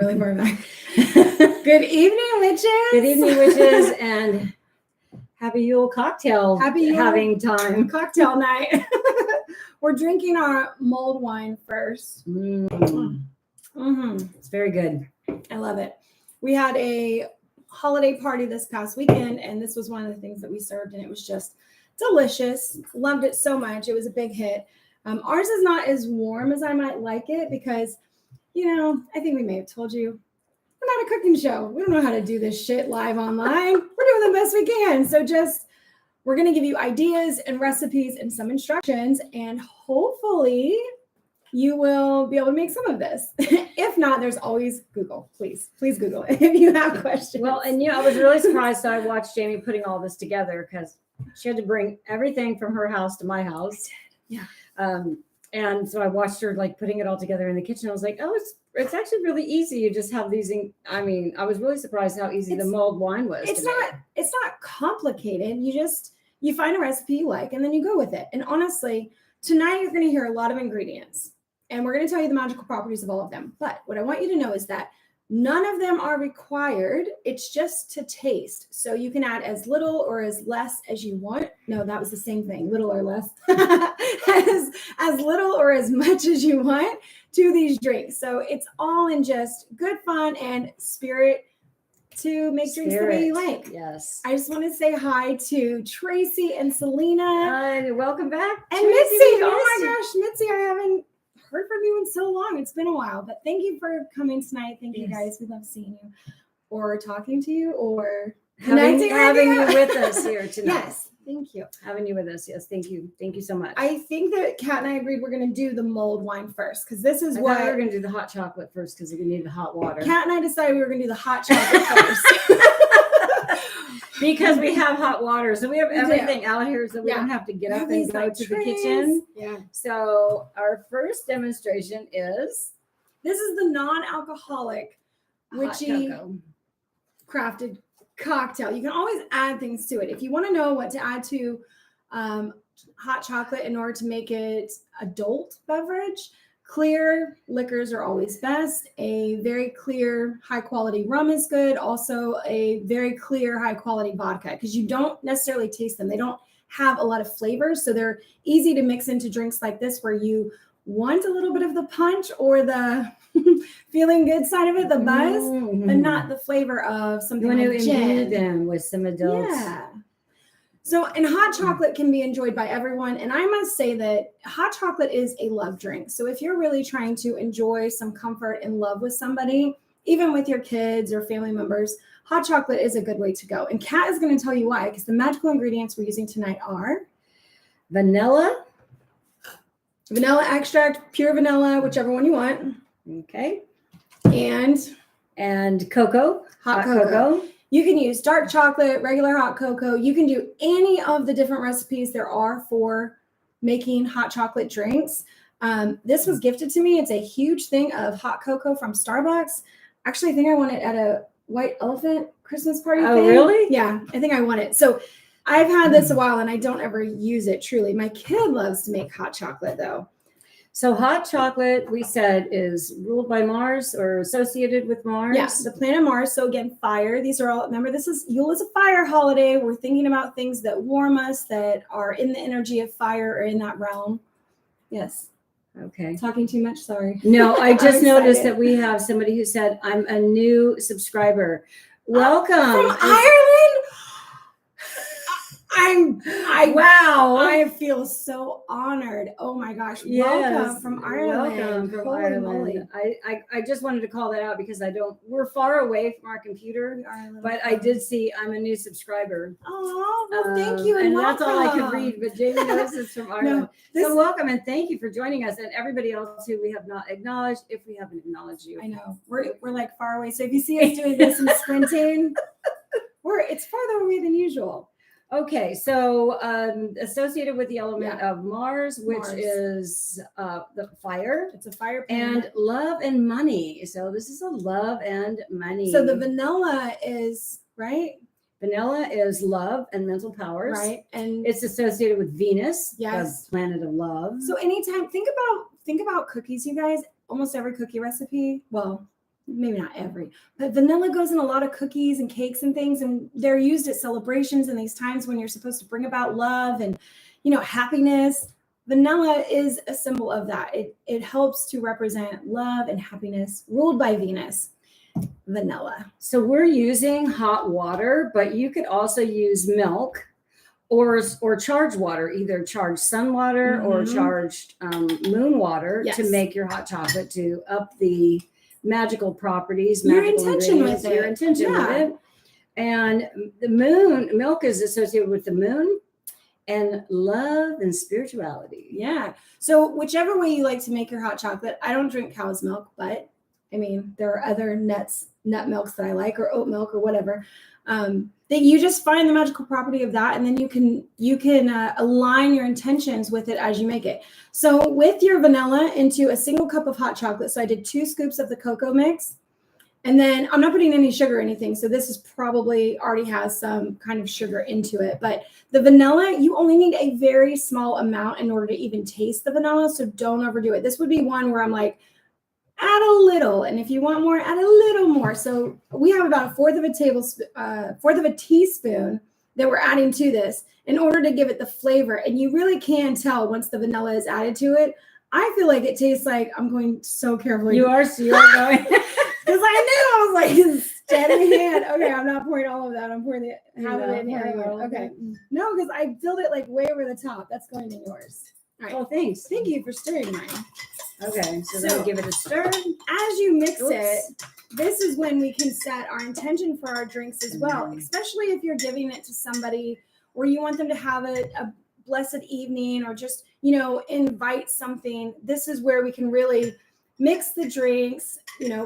really far back. Good evening, witches. Good evening, witches, and happy Yule cocktail having time. Cocktail night. We're drinking our mulled wine first. It's very good. I love it. We had a holiday party this past weekend, and this was one of the things that we served, and it was just delicious. Loved it so much. It was a big hit. Ours is not as warm as I might like it because, you know, I think we may have told you, we're not a cooking show. We don't know how to do this shit live online. We're doing the best we can. So we're going to give you ideas and recipes and some instructions, and hopefully you will be able to make some of this. If not, there's always Google. Please Google it if you have questions. Well, and I was really surprised. So I watched Jamie putting all this together because she had to bring everything from her house to my house. Yeah. And so I watched her like putting it all together in the kitchen. I was like, oh, it's actually really easy. You just have these. I was really surprised how easy the mulled wine was. It's not complicated. You find a recipe you like and then you go with it. And honestly, tonight you're going to hear a lot of ingredients and we're going to tell you the magical properties of all of them. But what I want you to know is that none of them are required. It's just to taste. So you can add as little or as less as you want. No, that was the same thing. Little or less. as little or as much as you want to these drinks. So it's all in just good fun and spirit to make drinks the way you like. Yes. I just want to say hi to Tracy and Selena. Welcome back. And Tracy, Mitzi. Oh my gosh, Mitzi, I haven't heard from you in so long. It's been a while, but thank you for coming tonight. Thank you guys. We love seeing you or talking to you or having you with us here tonight. Yes. Thank you. Having you with us. Yes. Thank you. Thank you so much. I think that Kat and I agreed we're going to do the mulled wine first because this is we were going to do the hot chocolate first because we need the hot water. Kat and I decided we were going to do the hot chocolate first. Because we have hot water. So we have everything out here so we don't have to get up and go to the kitchen. Yeah. So our first demonstration is this is the non-alcoholic witchy crafted cocktail. You can always add things to it. If you want to know what to add to hot chocolate in order to make it adult beverage, clear liquors are always best. A very clear, high quality rum is good. Also a very clear, high quality vodka because you don't necessarily taste them. They don't have a lot of flavors. So they're easy to mix into drinks like this where you want a little bit of the punch or the feeling good side of it, the buzz, but not the flavor of something like gin. Them with some adults. Yeah. So, and hot chocolate can be enjoyed by everyone. And I must say that hot chocolate is a love drink. So if you're really trying to enjoy some comfort and love with somebody, even with your kids or family members, hot chocolate is a good way to go. And Kat is going to tell you why, because the magical ingredients we're using tonight are vanilla extract, pure vanilla, whichever one you want. Okay. And cocoa, hot cocoa. You can use dark chocolate, regular hot cocoa. You can do any of the different recipes there are for making hot chocolate drinks. This was gifted to me. It's a huge thing of hot cocoa from Starbucks. Actually, I think I won it at a White Elephant Christmas party thing. Really? Yeah, I think I won it. So I've had this a while and I don't ever use it truly. My kid loves to make hot chocolate though. So hot chocolate, we said, is ruled by Mars or associated with Mars. Yes, the planet Mars. So again, fire. These are all, remember, Yule is a fire holiday. We're thinking about things that warm us, that are in the energy of fire or in that realm. Yes. Okay. Talking too much? Sorry. No, I just noticed that we have somebody who said, I'm a new subscriber. Welcome. From Ireland? Wow. I feel so honored. Oh my gosh. Yes, welcome from Ireland. Welcome from Holy Ireland. moly. I just wanted to call that out because we're far away from our computer, but I did see I'm a new subscriber. Oh, well, thank you. And welcome. that's all I could read, but Jamie knows it's from Ireland. So welcome and thank you for joining us and everybody else who we have not acknowledged if we haven't acknowledged you. I know. We're like far away. So if you see us doing this and sprinting, it's farther away than usual. Okay, so associated with the element of Mars, which is the fire. It's a fire planet. And love and money. So this is a love and money. So the vanilla is, right? Vanilla is love and mental powers. Right. And it's associated with Venus, yes, the planet of love. So anytime, think about cookies, you guys. Almost every cookie recipe, well, maybe not every, but vanilla goes in a lot of cookies and cakes and things, and they're used at celebrations and these times when you're supposed to bring about love and, happiness. Vanilla is a symbol of that. It helps to represent love and happiness, ruled by Venus. Vanilla. So we're using hot water, but you could also use milk or charged water, either charged sun water or charged moon water to make your hot chocolate, to up the magical properties, your intention with it. Your intention with it. And the milk is associated with the moon and love and spirituality. Yeah. So whichever way you like to make your hot chocolate, I don't drink cow's milk, but I mean, there are other nut milks that I like, or oat milk or whatever. That you just find the magical property of that, and then you can align your intentions with it as you make it. So with your vanilla into a single cup of hot chocolate, so I did 2 scoops of the cocoa mix, and then I'm not putting any sugar or anything, so this is probably already has some kind of sugar into it. But the vanilla, you only need a very small amount in order to even taste the vanilla, so don't overdo it. This would be one where I'm like, add a little, and if you want more, add a little more. So we have about a fourth of a teaspoon that we're adding to this in order to give it the flavor. And you really can tell once the vanilla is added to it. I feel like it tastes like, I'm going so carefully. You are going. Because I was like, steady hand. Okay, I'm not pouring all of that. I'm pouring half of it in here. Okay. No, because I filled it like way over the top. That's going in yours. All right. Oh, thanks. Thank you for stirring mine. Okay, so then we give it a stir. As you mix it, this is when we can set our intention for our drinks as well, especially if you're giving it to somebody or you want them to have a blessed evening, or just, invite something. This is where we can really mix the drinks,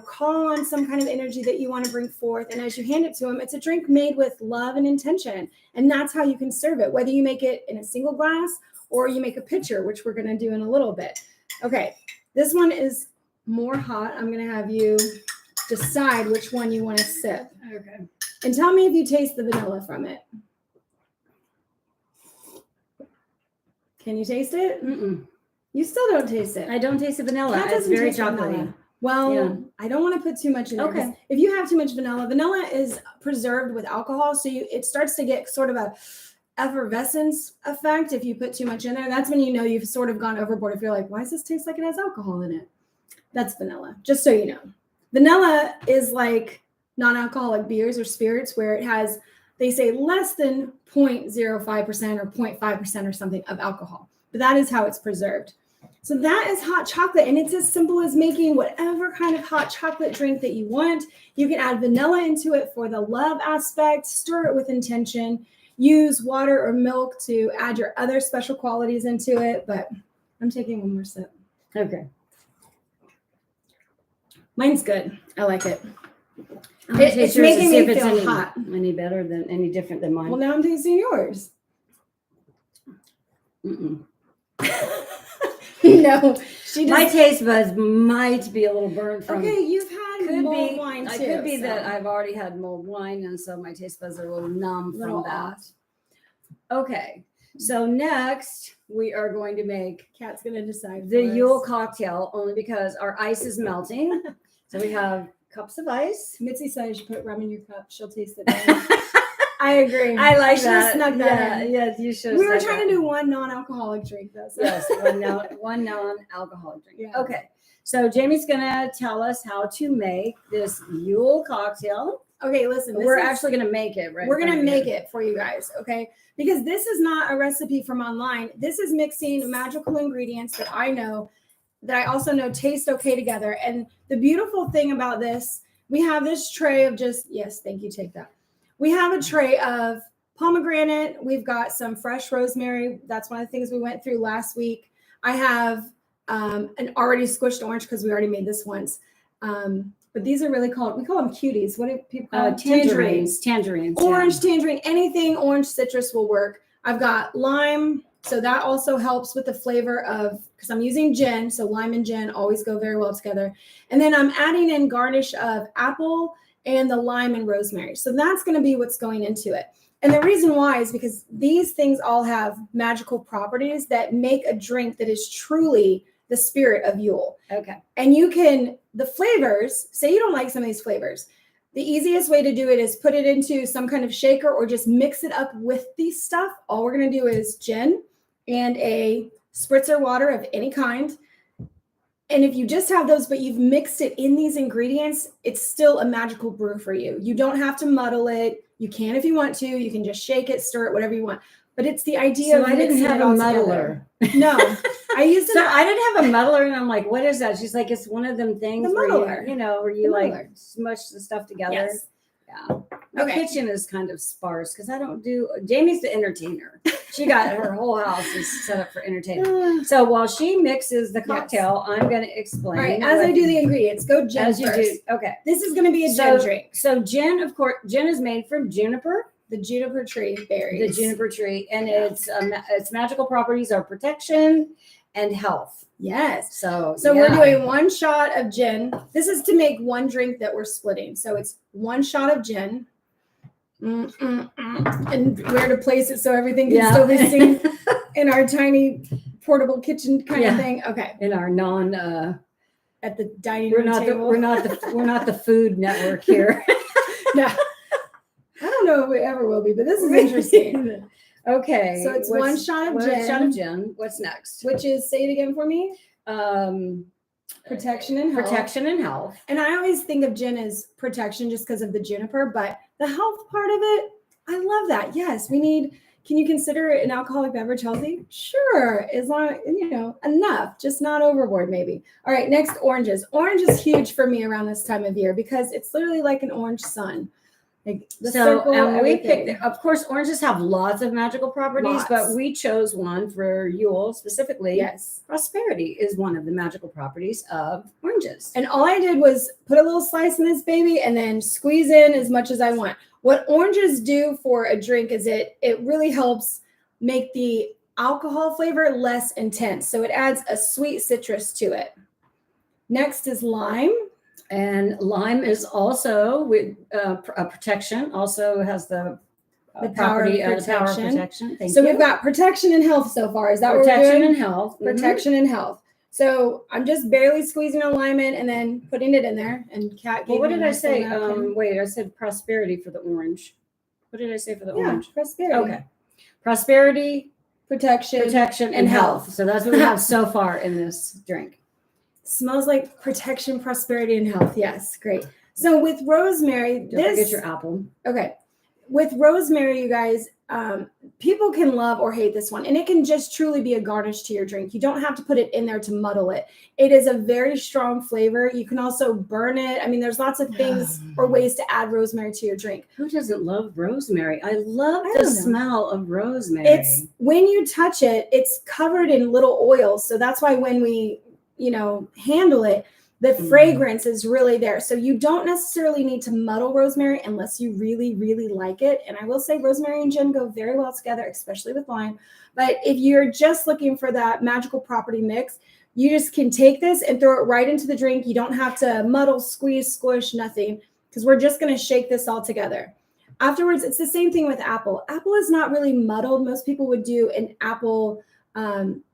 call on some kind of energy that you want to bring forth. And as you hand it to them, it's a drink made with love and intention. And that's how you can serve it, whether you make it in a single glass or you make a pitcher, which we're going to do in a little bit. Okay. This one is more hot. I'm going to have you decide which one you want to sip. Okay. And tell me if you taste the vanilla from it. Can you taste it? Mm-mm. You still don't taste it. I don't taste the vanilla. It's very chocolatey. Well, I don't want to put too much in there. Okay. If you have too much vanilla is preserved with alcohol. So it starts to get sort of a effervescence effect. If you put too much in there, that's when you've sort of gone overboard. If you're like, why does this taste like it has alcohol in it? That's vanilla, just so you know. Vanilla is like non-alcoholic beers or spirits, where it has, they say, less than 0.05% or 0.5% or something of alcohol, but that is how it's preserved. So that is hot chocolate, and it's as simple as making whatever kind of hot chocolate drink that you want. You can add vanilla into it for the love aspect, stir it with intention. Use water or milk to add your other special qualities into it, but I'm taking one more sip. Okay. Mine's good. I like it. It's making me feel hot. Any different than mine. Well, now I'm tasting yours. Mm-mm. No, my taste buds might be a little burnt from. Okay, you've had mulled wine too. It could be that I've already had mulled wine, and so my taste buds are a little numb from that. Okay, so next we are going to make. Kat's going to decide the Yule cocktail, only because our ice is melting. So we have cups of ice. Mitzi said you should put rum in your cup. She'll taste it. I agree. I like that. Snuck that in. Yes, you should. We were trying to do one non-alcoholic drink, though. So. Yes, one non-alcoholic drink. Yeah. Okay, so Jamie's gonna tell us how to make this Yule cocktail. Okay, listen. We're actually gonna make it, right? We're gonna make it for you guys, okay? Because this is not a recipe from online. This is mixing magical ingredients that I know, that I also know taste okay together. And the beautiful thing about this, we have this tray of thank you, take that. We have a tray of pomegranate. We've got some fresh rosemary. That's one of the things we went through last week. I have an already squished orange because we already made this once. But these are we call them cuties. What do people call them? Tangerines. Orange, tangerine, anything orange citrus will work. I've got lime. So that also helps with the flavor because I'm using gin. So lime and gin always go very well together. And then I'm adding in garnish of apple and the lime and rosemary. So that's going to be what's going into it. And the reason why is because these things all have magical properties that make a drink that is truly the spirit of Yule. Okay. And you can, the flavors, say you don't like some of these flavors. The easiest way to do it is put it into some kind of shaker or just mix it up with these stuff. All we're going to do is gin and a spritzer water of any kind. And if you just have those, but you've mixed it in these ingredients, it's still a magical brew for you. You don't have to muddle it. You can if you want to. You can just shake it, stir it, whatever you want. But it's the idea of I didn't have a muddler. No, I used So I didn't have a muddler, and I'm like, what is that? She's like, it's one of them things the where muddler. where you like smush the stuff together. Yes. Yeah. My kitchen is kind of sparse because I don't do. Jamie's the entertainer. She got her whole house is set up for entertainment. So while she mixes the cocktail, I'm going to explain. All right, as I do the ingredients, go gin as first. you do. Okay. This is going to be a gin drink. So gin, of course, gin is made from juniper. The juniper tree berries. The juniper tree, and its magical properties are protection and health. Yes. So we're doing 1 shot of gin. This is to make one drink that we're splitting. So it's 1 shot of gin. And where to place it so everything can still be seen in our tiny portable kitchen kind of thing. Okay. In our at the dining room table. We're not the Food Network here. No. I don't know if we ever will be, but this is interesting. Okay. So it's 1 shot of gin. 1 shot of gin. What's next? Which is, say it again for me. Protection and health. Protection and health. And I always think of gin as protection just because of the juniper, but the health part of it, I love that. Yes, we need. Can you consider an alcoholic beverage healthy? Sure, as long enough, just not overboard, maybe. All right, next, oranges. Orange is huge for me around this time of year because it's literally like an orange sun. Like the circle, and we picked, of course, oranges have lots of magical properties, but we chose one for Yule specifically. Yes. Prosperity is one of the magical properties of oranges. And all I did was put a little slice in this baby and then squeeze in as much as I want. What oranges do for a drink is it really helps make the alcohol flavor less intense. So it adds a sweet citrus to it. Next is lime. And lime is also with a protection, also has the power of protection. So we've got protection and health so far. Is that what we're doing? Protection and health. Protection and health. So I'm just barely squeezing a lime in and then putting it in there. And Kat gave what me did I say? napkin. I said prosperity for the orange. What did I say for the orange? Prosperity. Okay. Prosperity, protection and health. So that's what we have so far in this drink. Smells like protection, prosperity, and health. Yes, great. So with rosemary, Don't forget your apple. Okay. With rosemary, you guys, people can love or hate this one, and it can just truly be a garnish to your drink. You don't have to put it in there to muddle it. It is a very strong flavor. You can also burn it. I mean, there's lots of things or ways to add rosemary to your drink. Who doesn't love rosemary? I love the smell of rosemary. It's when you touch it, it's covered in little oils. So that's why when we handle it, the fragrance is really there. So you don't necessarily need to muddle rosemary unless you really, really like it. And I will say rosemary and gin go very well together, especially with lime. But if you're just looking for that magical property mix, you just can take this and throw it right into the drink. You don't have to muddle, squeeze, squish, nothing, because we're just going to shake this all together. Afterwards, it's the same thing with apple. Apple is not really muddled. Most people would do an apple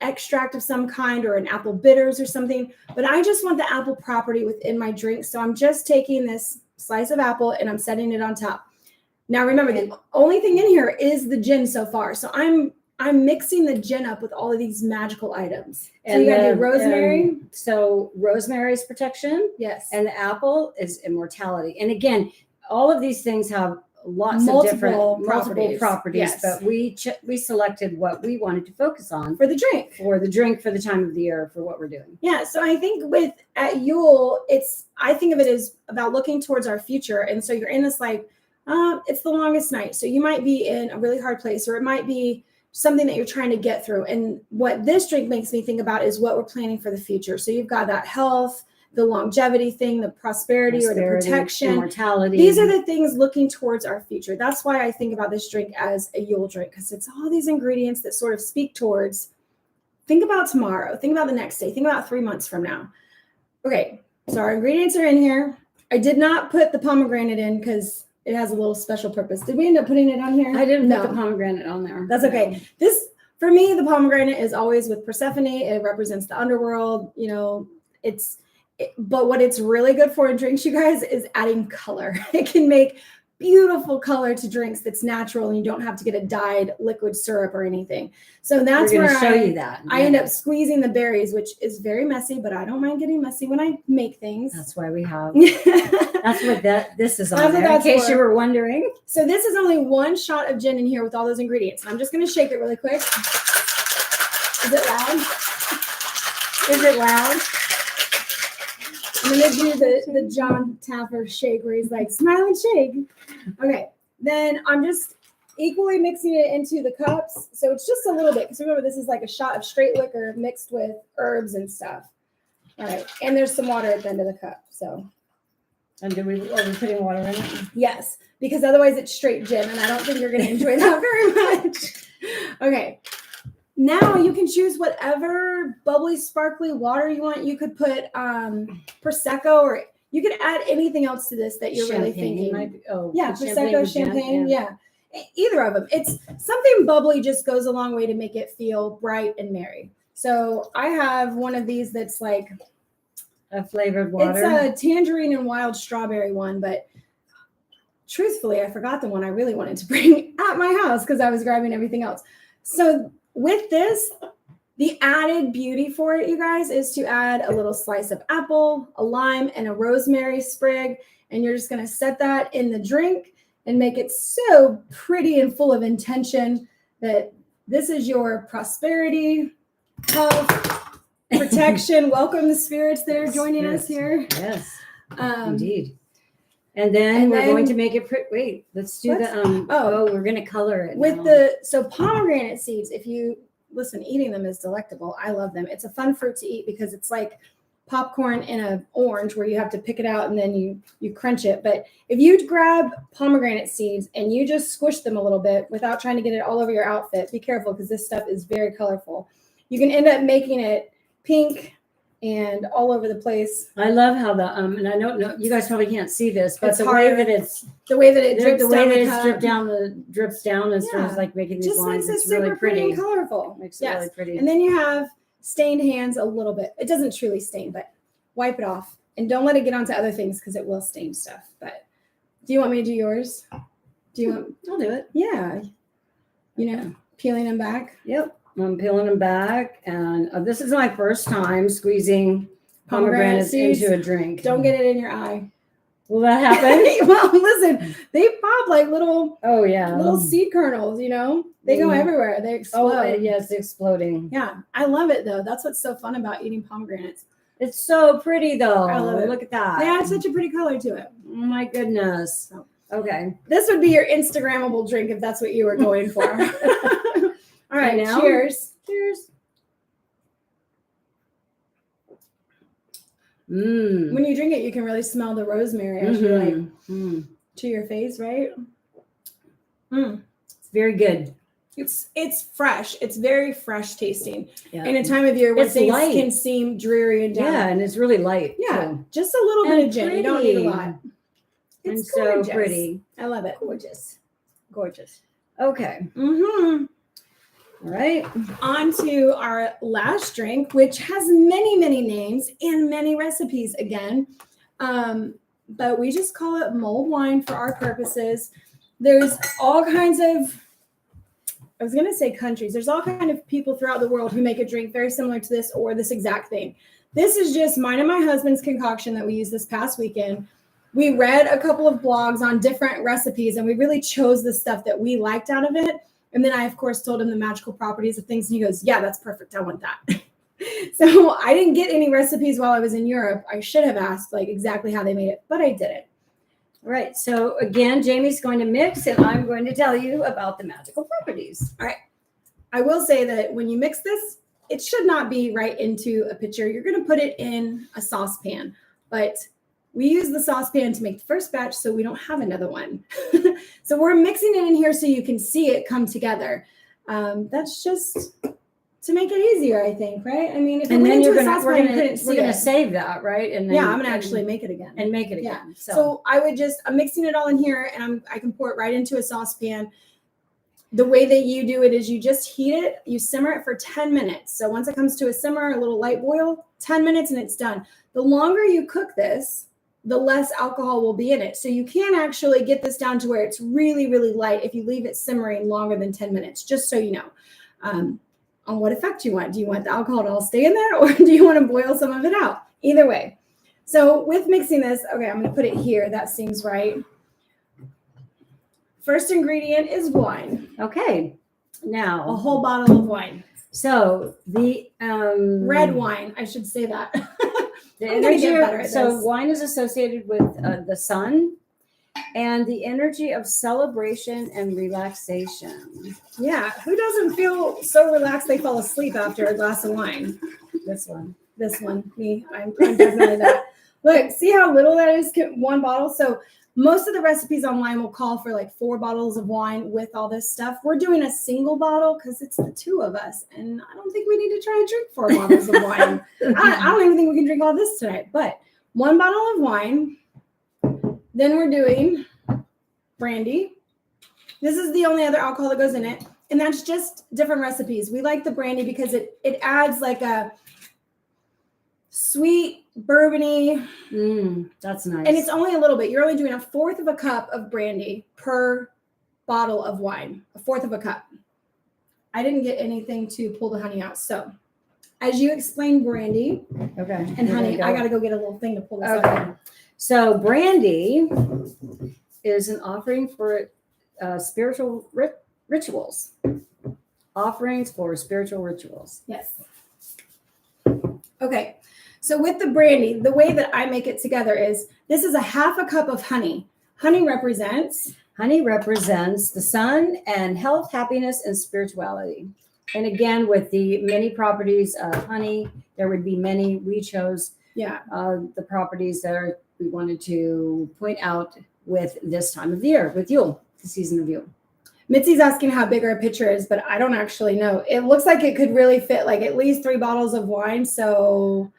extract of some kind or an apple bitters or something, but I just want the apple property within my drink. So I'm just taking this slice of apple and I'm setting it on top. Now remember, the only thing in here is the gin so far. So I'm mixing the gin up with all of these magical items. So you gotta do rosemary. So rosemary is protection. Yes. And the apple is immortality. And again, all of these things have lots of different multiple properties, yes. But we selected what we wanted to focus on for the drink for the time of the year for what we're doing. Yeah, so I think at Yule, I think of it as about looking towards our future, and so you're in this it's the longest night, so you might be in a really hard place, or it might be something that you're trying to get through. And what this drink makes me think about is what we're planning for the future. So you've got that health, the longevity thing, the prosperity or the protection, immortality. These are the things looking towards our future. That's why I think about this drink as a Yule drink, because it's all these ingredients that sort of speak towards, think about tomorrow, think about the next day, think about 3 months from now. Okay, so our ingredients are in here. I did not put the pomegranate in because it has a little special purpose. Did we end up putting it on here? I didn't put the pomegranate on there. That's okay. for me, the pomegranate is always with Persephone. It represents the underworld. But what it's really good for in drinks, you guys, is adding color. It can make beautiful color to drinks that's natural, and you don't have to get a dyed liquid syrup or anything. So that's where show you that. I end up squeezing the berries, which is very messy, but I don't mind getting messy when I make things. That's why we have. That's what this is on there, in case you were wondering. So this is only 1 shot of gin in here with all those ingredients. I'm just going to shake it really quick. Is it loud? Is it loud? I'm going to do the John Taffer shake where he's like, smile and shake. Okay. Then I'm just equally mixing it into the cups. So it's just a little bit. Because remember, this is like a shot of straight liquor mixed with herbs and stuff. All right. And there's some water at the end of the cup. So. And are we putting water in it? Yes. Because otherwise it's straight gin. And I don't think you're going to enjoy that very much. Okay. Now you can choose whatever bubbly, sparkly water you want. You could put Prosecco, or you could add anything else to this that you're really thinking. Prosecco, champagne. Yeah. Either of them. It's something bubbly just goes a long way to make it feel bright and merry. So I have one of these that's like a flavored water. It's a tangerine and wild strawberry one, but truthfully, I forgot the one I really wanted to bring at my house because I was grabbing everything else. So with this, the added beauty for it, you guys, is to add a little slice of apple, a lime, and a rosemary sprig. And you're just going to set that in the drink and make it so pretty and full of intention that this is your prosperity, health, protection. Welcome the spirits that are joining us here. Yes, indeed. And then we're going to make it pretty. Wait, let's do we're going to color it with so pomegranate seeds. If you listen, eating them is delectable. I love them. It's a fun fruit to eat because it's like popcorn in an orange where you have to pick it out and then you crunch it. But if you grab pomegranate seeds and you just squish them a little bit without trying to get it all over your outfit, be careful because this stuff is very colorful. You can end up making it pink and all over the place. I love how and I don't know, you guys probably can't see this, but the way that it drips down as far as like making these lines, it's really pretty and colorful. Makes it really pretty. And then you have stained hands a little bit. It doesn't truly stain, but wipe it off and don't let it get onto other things because it will stain stuff. But do you want me to do yours? I'll do it. Yeah. Peeling them back. Yep. I'm peeling them back, and this is my first time squeezing pomegranates into a drink. Don't get it in your eye. Will that happen? Well, listen, they pop like little seed kernels, They go everywhere. They explode. Oh, yes, exploding. Yeah, I love it, though. That's what's so fun about eating pomegranates. It's so pretty, though. I love it. Look at that. They add such a pretty color to it. Oh, my goodness. Okay. This would be your Instagrammable drink if that's what you were going for. All right, cheers. Cheers. When you drink it, you can really smell the rosemary as you to your face, right? It's very good. It's fresh. It's very fresh tasting. Yeah. In a time of year where things can seem dreary and down. Yeah, and it's really light. Yeah, too. Just a little bit of gin. You don't need a lot. It's so pretty. I love it. Gorgeous. Okay. All right. On to our last drink, which has many, many names and many recipes again. But we just call it mulled wine for our purposes. There's all kinds of, I was going to say countries. There's all kinds of people throughout the world who make a drink very similar to this or this exact thing. This is just mine and my husband's concoction that we used this past weekend. We read a couple of blogs on different recipes and we really chose the stuff that we liked out of it. And then I, of course, told him the magical properties of things. And he goes, yeah, that's perfect. I want that. So I didn't get any recipes while I was in Europe. I should have asked exactly how they made it, but I didn't. All right. So again, Jamie's going to mix and I'm going to tell you about the magical properties. All right. I will say that when you mix this, it should not be right into a pitcher. You're going to put it in a saucepan, but we use the saucepan to make the first batch so we don't have another one. So we're mixing it in here so you can see it come together. That's just to make it easier, I think, right? I mean, if it went into a saucepan, you couldn't see it. We're going to save that, right? And then, I'm going to actually make it again. And make it again. Yeah. So I'm mixing it all in here and I can pour it right into a saucepan. The way that you do it is you just heat it, you simmer it for 10 minutes. So once it comes to a simmer, a little light boil, 10 minutes and it's done. The longer you cook this, the less alcohol will be in it. So you can actually get this down to where it's really, really light if you leave it simmering longer than 10 minutes, just so you know. On what effect you want. Do you want the alcohol to all stay in there, or do you want to boil some of it out? Either way. So with mixing this, okay, I'm going to put it here. That seems right. First ingredient is wine. Okay. Now, A whole bottle of wine. so the Red wine, I should say that. the I'm gonna energy get better of, at so this. wine is associated with the sun and the energy of celebration and relaxation. Yeah, who doesn't feel so relaxed they fall asleep after a glass of wine? This one. This one, me, I'm definitely that. Look, see how little that is, one bottle? So most of the recipes online will call for like 4 bottles of wine with all this stuff. We're doing a single bottle because it's the 2 of us, and I don't think we need to try and drink 4 bottles of wine. I don't even think we can drink all this tonight, but 1 bottle of wine. Then we're doing brandy. This is the only other alcohol that goes in it, and that's just different recipes. We like the brandy because it adds like a sweet bourbony. That's nice. And it's only a little bit. You're only doing 1/4 of a cup of brandy per bottle of wine. 1/4 of a cup. I didn't get anything to pull the honey out. So as you explained brandy okay. and honey, I got to go get a little thing to pull this out. So brandy is an offering for spiritual rituals. Offerings for spiritual rituals. Yes. Okay. So with the brandy, the way that I make it together is this is 1/2 cup of honey. Honey represents the sun and health, happiness, and spirituality. And again, with the many properties of honey, there would be many. We chose the properties that we wanted to point out with this time of the year, with Yule, the season of Yule. Mitzi's asking how big our pitcher is, but I don't actually know. It looks like it could really fit like at least 3 bottles of wine. So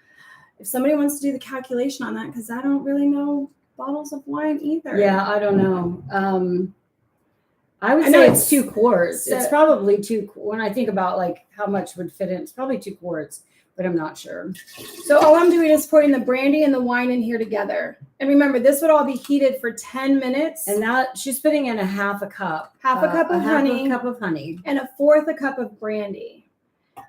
if somebody wants to do the calculation on that, because I don't really know bottles of wine either. Yeah, I don't know. I would say it's 2 quarts. It's probably 2. When I think about like how much would fit in, it's probably 2 quarts, but I'm not sure. So all I'm doing is pouring the brandy and the wine in here together. And remember, this would all be heated for 10 minutes. And now she's putting in 1/2 cup. 1/2 cup of honey. 1/2 cup of honey. And 1/4 a cup of brandy.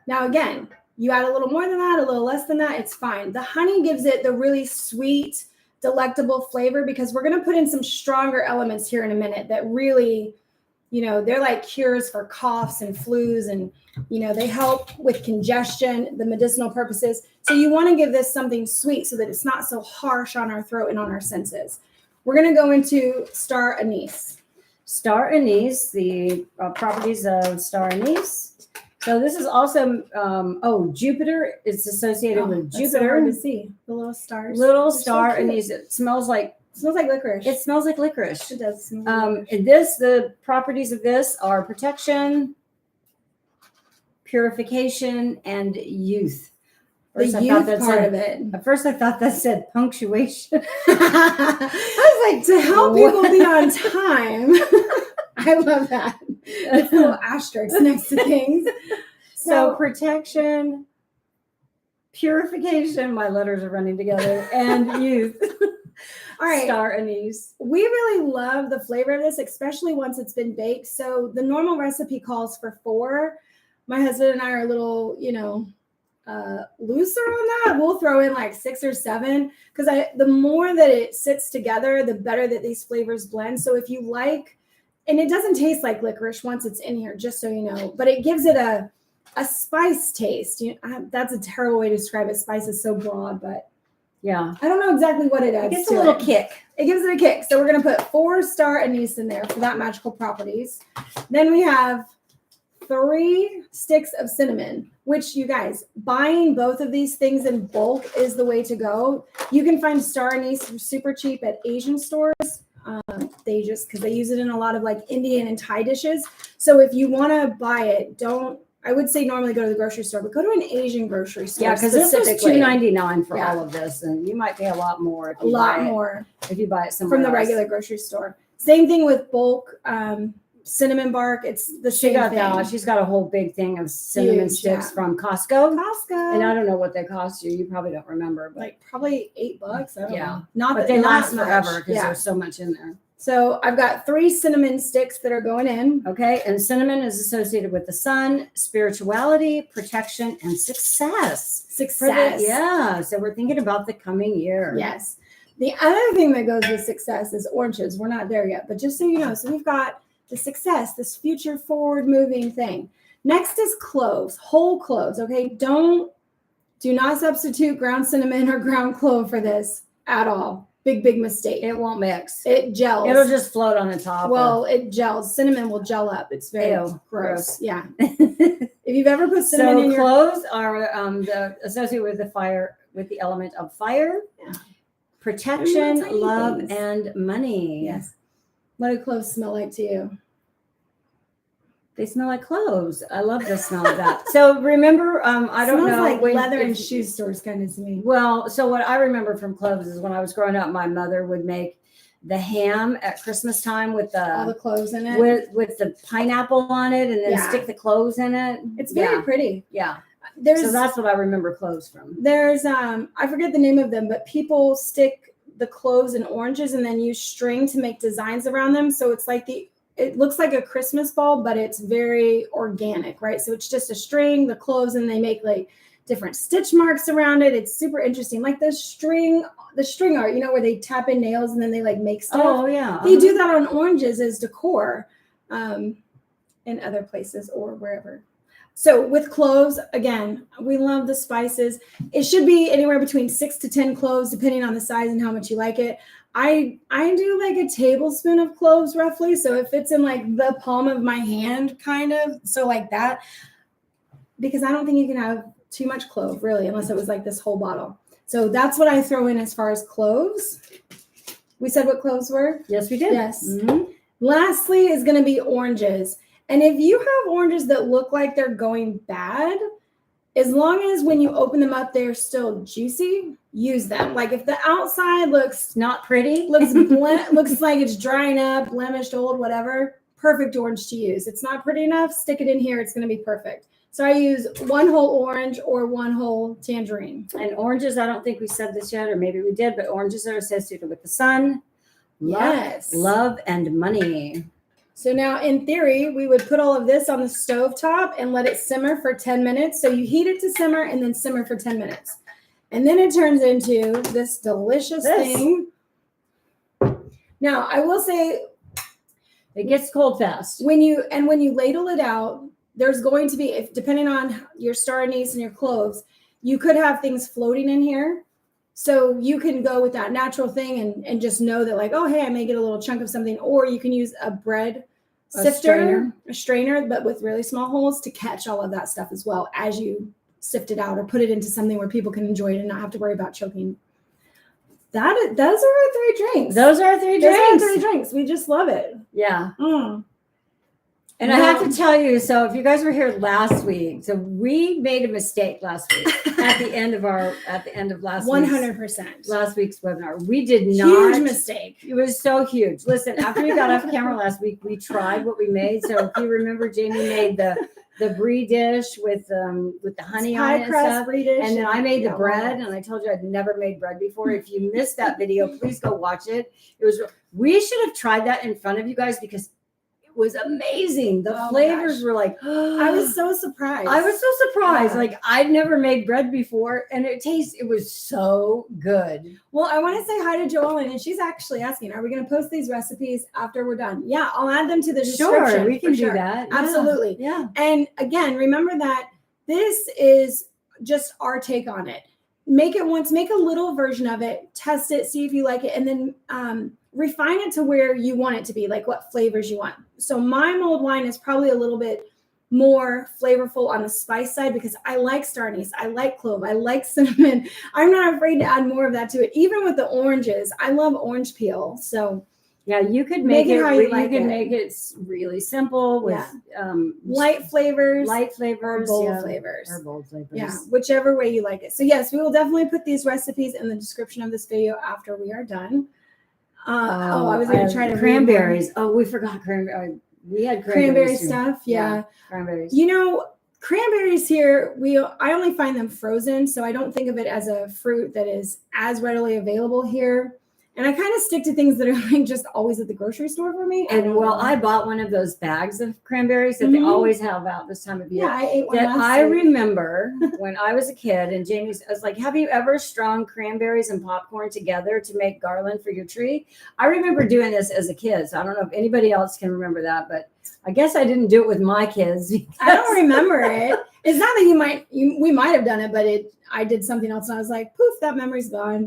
Now, again, you add a little more than that, a little less than that, it's fine. The honey gives it the really sweet, delectable flavor because we're going to put in some stronger elements here in a minute that really, they're like cures for coughs and flus, and, they help with congestion, the medicinal purposes. So you want to give this something sweet so that it's not so harsh on our throat and on our senses. We're going to go into star anise. Star anise, the properties of star anise. So this is also, Jupiter is associated with Jupiter. So hard to see. The little stars. Little star anise. It smells like licorice. It smells like licorice. It does smell like and the properties of this are protection, purification, and youth. The youth part of it. At first I thought that said punctuation. I was like, to help people be on time. I love that. It's little asterisks next to things. So protection, purification, my letters are running together, and youth. All right. Star anise. We really love the flavor of this, especially once it's been baked. So the normal recipe calls for 4. My husband and I are a little, looser on that. We'll throw in like 6 or 7 because the more that it sits together, the better that these flavors blend. So if you like, and it doesn't taste like licorice once it's in here, just so you know, but it gives it a spice taste. That's a terrible way to describe it. Spice is so broad, but yeah, I don't know exactly what it adds. It gives a little kick. It gives it a kick. So we're going to put 4 star anise in there for that magical properties. Then we have 3 sticks of cinnamon, which you guys, buying both of these things in bulk is the way to go. You can find star anise super cheap at Asian stores. Because they use it in a lot of like Indian and Thai dishes. So if you want to buy it, I would say normally go to the grocery store, but go to an Asian grocery store. Yeah, because this was $2.99 for all of this, and you might pay a lot more if you buy it somewhere from the regular grocery store. Same thing with bulk cinnamon bark. It's the She same got thing. that. She's got a whole big thing of cinnamon Huge, sticks yeah. from Costco. Costco. And I don't know what they cost you. You probably don't remember, but Like probably $8. I don't Yeah. know. Not but that they not last much. forever because Yeah. there's so much in there. So I've got 3 cinnamon sticks that are going in. Okay. And cinnamon is associated with the sun, spirituality, protection, and success. Success. Yeah. So we're thinking about the coming year. Yes. The other thing that goes with success is oranges. We're not there yet, but just so you know, so we've got the success, this future forward moving thing. Next is cloves, whole cloves. Okay. Do not substitute ground cinnamon or ground clove for this at all. Big mistake. It won't mix. It gels. It'll just float on the top. Well, it gels. Cinnamon will gel up. It's very Ew, gross. Yeah. If you've ever put cinnamon in your cloves are associated with the fire, with the element of fire, protection, Tiny love, things. and money. Yes. What do cloves smell like to you? They smell like cloves. I love the smell of that. So remember, I don't Smells know. like when- leather if- and shoe stores kind of to me. Well, so what I remember from cloves is when I was growing up, my mother would make the ham at Christmas time with All the the cloves in it. with the pineapple on it, and then Yeah. stick the cloves in it. It's very Yeah. pretty. Yeah. There's So that's what I remember cloves from. there's I forget the name of them, but people stick the cloves in oranges and then use string to make designs around them. So it's like it looks like a Christmas ball, but it's very organic, right? So it's just a string, the cloves, and they make like different stitch marks around it. It's super interesting. Like the string art, where they tap in nails and then they like make stuff. Oh yeah. They do that on oranges as decor in other places or wherever. So with cloves, again, we love the spices. It should be anywhere between 6 to 10 cloves, depending on the size and how much you like it. I do like a tablespoon of cloves roughly. So if it's in like the palm of my hand, kind of, so like that, because I don't think you can have too much clove really, unless it was like this whole bottle. So that's what I throw in as far as cloves. We said what cloves were? Yes, we did. Yes. Mm-hmm. Lastly is going to be oranges. And if you have oranges that look like they're going bad, as long as when you open them up, they're still juicy, use them. Like if the outside looks Not pretty. looks like it's drying up, blemished, old, whatever, perfect orange to use. It's not pretty enough, stick it in here. It's going to be perfect. So I use 1 whole orange or 1 whole tangerine. And oranges, I don't think we said this yet, or maybe we did, but oranges are associated with the sun, Yes. love, and money. So now in theory, we would put all of this on the stove top and let it simmer for 10 minutes. So you heat it to simmer and then simmer for 10 minutes. And then it turns into this delicious thing. Now, I will say it gets cold fast. when you ladle it out, there's going to be, depending on your star anise and your cloves, you could have things floating in here. So you can go with that natural thing and just know that like, oh, hey, I may get a little chunk of something. Or you can use a bread sifter, a strainer, but with really small holes to catch all of that stuff as well as you sift it out or put it into something where people can enjoy it and not have to worry about choking. Those are our 3 drinks. Those are our 3 drinks. Those are our 3 drinks. We just love it. Yeah. Mm. And I have to tell you, so if you guys were here last week, so we made a mistake last week at the end of last 100%. week's webinar. We did not. Huge mistake. It was so huge. Listen, after we got off camera last week, we tried what we made. So if you remember, Jamie made the brie dish with the honey on it and stuff. Brie dish. And then I made the bread, and I told you I'd never made bread before. If you missed that video, please go watch it. We should have tried that in front of you guys because it was amazing. The flavors were like, I was so surprised. Yeah. Like I'd never made bread before, and it was so good. Well, I want to say hi to Joellen, and she's actually asking, are we going to post these recipes after we're done? Yeah, I'll add them to the description. Sure, we can do that. Absolutely. Yeah. And again, remember that this is just our take on it. Make it once, make a little version of it, test it, see if you like it, and then refine it to where you want it to be, like what flavors you want. So my mulled wine is probably a little bit more flavorful on the spice side because I like star anise, I like clove, I like cinnamon. I'm not afraid to add more of that to it. Even with the oranges, I love orange peel. So yeah, you could make it how you like could it. Make it really simple with light flavors, or bold flavors. Or bold flavors. Yeah, whichever way you like it. So yes, we will definitely put these recipes in the description of this video after we are done. I was going to try to cranberries. Oh, we forgot cranberry. We had cranberry stuff. Yeah. Cranberries. You know, cranberries here, I only find them frozen, so I don't think of it as a fruit that is as readily available here. And I kind of stick to things that are like just always at the grocery store for me. And I bought one of those bags of cranberries that they always have out this time of year. Yeah, I ate one I remember when I was a kid, and I was like, have you ever strung cranberries and popcorn together to make garland for your tree? I remember doing this as a kid. So I don't know if anybody else can remember that, but I guess I didn't do it with my kids. I don't remember it. It's not that we might have done it, but I did something else and I was like, poof, that memory's gone.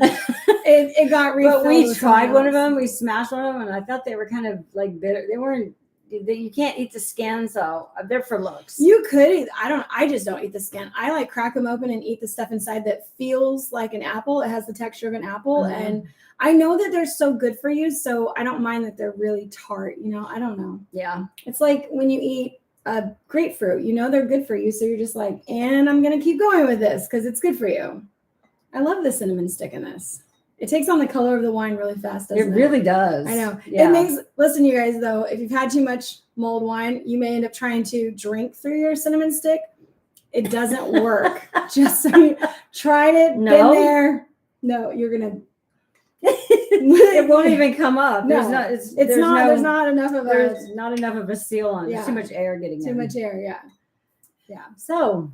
It got refilled. But we tried one of them. We smashed one of them, and I thought they were kind of like bitter. They weren't. You can't eat the skin, so they're for looks. You could. I just don't eat the skin. I like crack them open and eat the stuff inside that feels like an apple. It has the texture of an apple, and I know that they're so good for you, so I don't mind that they're really tart. You know, I don't know. Yeah, it's like when you eat a grapefruit. You know they're good for you, so you're just like, and I'm gonna keep going with this because it's good for you. I love the cinnamon stick in this. It takes on the color of the wine really fast, doesn't it? It really does. I know. Yeah. It makes, listen, you guys, though, if you've had too much mulled wine, you may end up trying to drink through your cinnamon stick. It doesn't work. Just so you tried it, no. Been there. No, you're going to. It won't even come up. No, there's not enough of a seal on it. Yeah. There's too much air getting in. Too much air, yeah. Yeah. So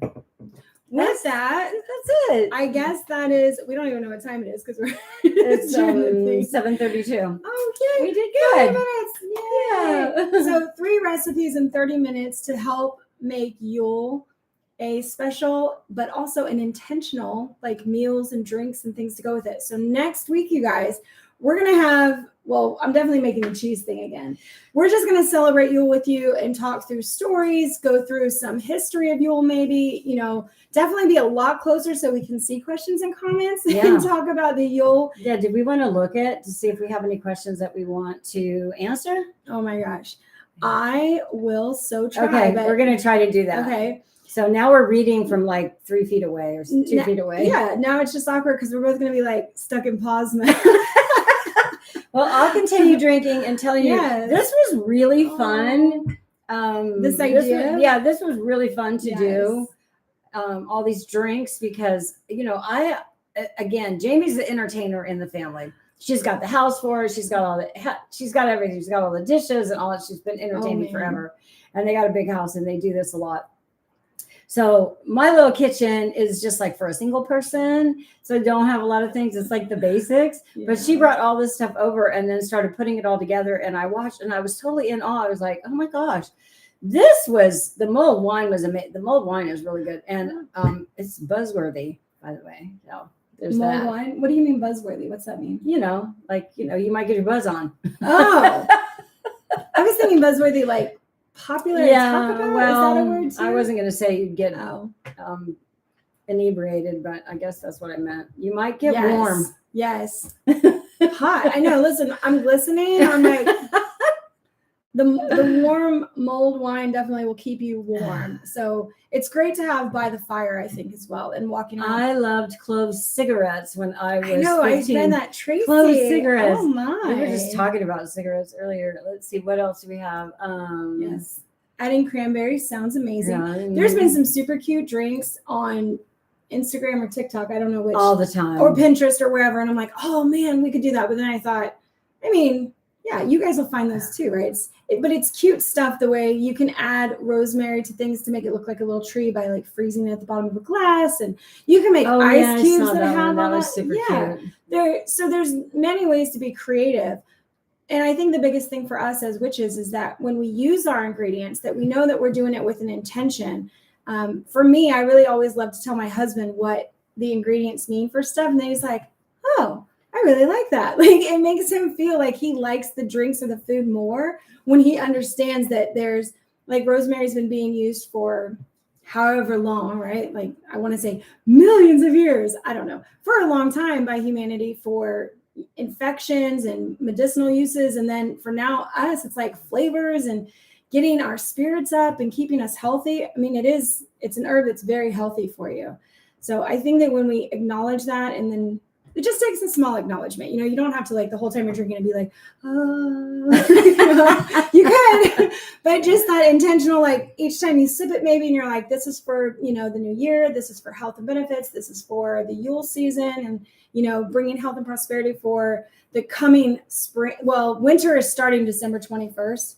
with that, that's it. I guess that is, we don't even know what time it is because we're it's 7:32. Okay. We did good. 30 minutes. Yeah. So 3 recipes in 30 minutes to help make Yule a special, but also an intentional, like meals and drinks and things to go with it. So next week, you guys, we're going to have, well, I'm definitely making the cheese thing again. We're just going to celebrate Yule with you and talk through stories, go through some history of Yule, maybe, definitely be a lot closer so we can see questions and comments and talk about the Yule. Yeah. Did we want to look at to see if we have any questions that we want to answer? Oh my gosh. I will so try. Okay. We're going to try to do that. Okay. So now we're reading from like 3 feet away or 2 feet away. Yeah. Now it's just awkward because we're both going to be like stuck in pause mode. Well, I'll continue drinking and telling you this was really fun. This idea? This was really fun to do. All these drinks because, Jamie's the entertainer in the family. She's got the house for us. She's got everything. She's got all the dishes and all that. She's been entertaining forever. And they got a big house and they do this a lot. So my little kitchen is just like for a single person. So I don't have a lot of things. It's like the basics. Yeah. But she brought all this stuff over and then started putting it all together. And I watched and I was totally in awe. I was like, oh my gosh, the mulled wine was amazing. The mulled wine is really good. And it's buzzworthy, by the way. So there's mulled wine? What do you mean buzzworthy? What's that mean? You might get your buzz on. Oh, I was thinking buzzworthy, like popular to talk about? Well, is that a word too? I wasn't going to say you'd get inebriated, but I guess that's what I meant. You might get warm. Yes. Hot. I know. Listen, I'm listening. I'm like, the warm mulled wine definitely will keep you warm. So it's great to have by the fire, I think, as well. And walking around. I loved cloves cigarettes when I was 15. I spent that Tracy. Cloves cigarettes. Oh my. We were just talking about cigarettes earlier. Let's see, what else do we have? Yes. Adding cranberries sounds amazing. Yeah, there's been some super cute drinks on Instagram or TikTok. I don't know which. All the time. Or Pinterest or wherever. And I'm like, oh man, we could do that. But then I thought, yeah, you guys will find those too, right? But it's cute stuff the way you can add rosemary to things to make it look like a little tree by like freezing it at the bottom of a glass. And you can make ice cubes that have that was super cute. There's many ways to be creative. And I think the biggest thing for us as witches is that when we use our ingredients, that we know that we're doing it with an intention. For me, I really always love to tell my husband what the ingredients mean for stuff. And then he's like, oh, I really like that. Like it makes him feel like he likes the drinks or the food more when he understands that there's like rosemary's been being used for however long, right? Like I want to say millions of years. I don't know, for a long time by humanity for infections and medicinal uses. And then for now us, it's like flavors and getting our spirits up and keeping us healthy. I mean, it's an herb that's very healthy for you. So I think that when we acknowledge that, and then it just takes a small acknowledgement. You don't have to like the whole time you're drinking and be like, oh, you kind but just that intentional, like each time you sip it, maybe, and you're like, this is for, the new year. This is for health and benefits. This is for the Yule season and, bringing health and prosperity for the coming spring. Well, winter is starting December 21st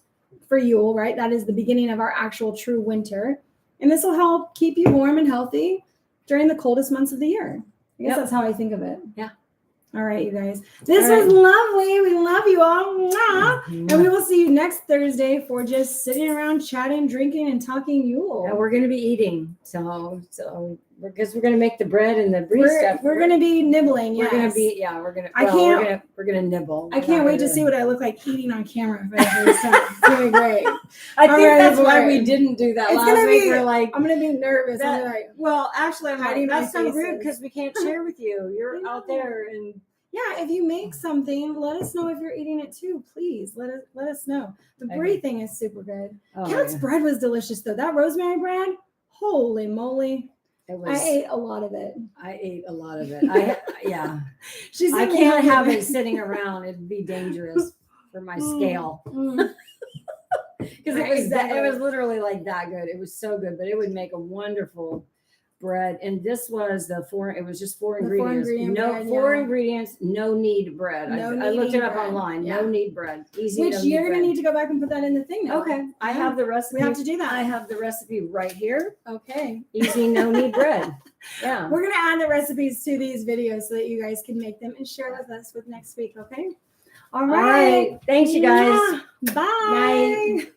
for Yule, right? That is the beginning of our actual true winter. And this will help keep you warm and healthy during the coldest months of the year. I guess that's how I think of it. Yeah. All right, you guys. This was lovely. We love you all. And we will see you next Thursday for just sitting around chatting, drinking, and talking Yule. And we're going to be eating. So because we're going to make the bread and the brie stuff. We're going to be nibbling. We're going to be, we're going to nibble. I can't wait to see what I look like eating on camera for the first time. It's going to be great. I think that's why we didn't do that last week. We're like, I'm going to be nervous. Well, actually, I'm hiding that's so faces. rude because we can't share with you. You're out there and. Yeah, if you make something, let us know if you're eating it too. Please let us know. The brie thing is super good. Kat's bread was delicious though. That rosemary bread, holy moly! I ate a lot of it. I can't have it sitting around. It'd be dangerous for my scale. Because it was literally like that good. It was so good, but it would make a wonderful bread. And this was it was just four ingredients. Four ingredients, no knead bread. I looked it up online. Yeah. No knead bread. Easy. Which you're gonna need to go back and put that in the thing now. Okay. I have the recipe. We have to do that. I have the recipe right here. Okay. Easy no knead bread. Yeah. We're gonna add the recipes to these videos so that you guys can make them and share with us with next week. Okay. All right. Thanks, you guys. Bye.